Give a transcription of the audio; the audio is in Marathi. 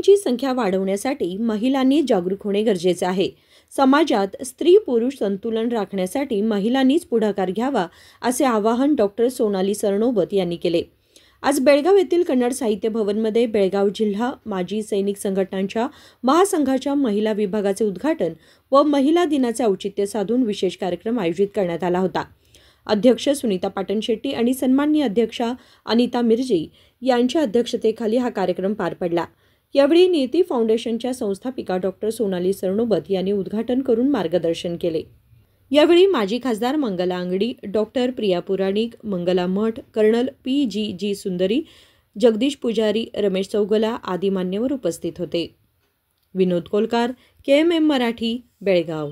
स्त्रियांची संख्या वाढवण्यासाठी महिलांनी जागरूक होणे गरजेचे आहे। समाजात स्त्री पुरुष संतुलन राखण्यासाठी महिलांनीच पुढाकार घ्यावा असे आवाहन डॉक्टर सोनाली सरनोबत यांनी केले। आज बेळगाव येथील कन्नड साहित्य भवनमध्ये बेळगाव जिल्हा माजी सैनिक संघटनांच्या महासंघाच्या महिला विभागाचे उद्घाटन व महिला दिनाचे औचित्य साधून विशेष कार्यक्रम आयोजित करण्यात आला होता। अध्यक्ष सुनीता पाटण शेट्टी आणि सन्माननीय अध्यक्षा अनिता मिर्जी यांच्या अध्यक्षतेखाली हा कार्यक्रम पार पडला। यावेळी नियती फाउंडेशनच्या संस्थापिका डॉक्टर सोनाली सरनोबत यांनी उद्घाटन करून मार्गदर्शन केले। यावेळी माजी खासदार मंगला अंगडी, डॉक्टर प्रिया पुराणिक, मंगला मठ, कर्नल PGG सुंदरी, जगदीश पुजारी, रमेश चौगला आदी मान्यवर उपस्थित होते। विनोद कोलकार, KMM मराठी, बेळगाव।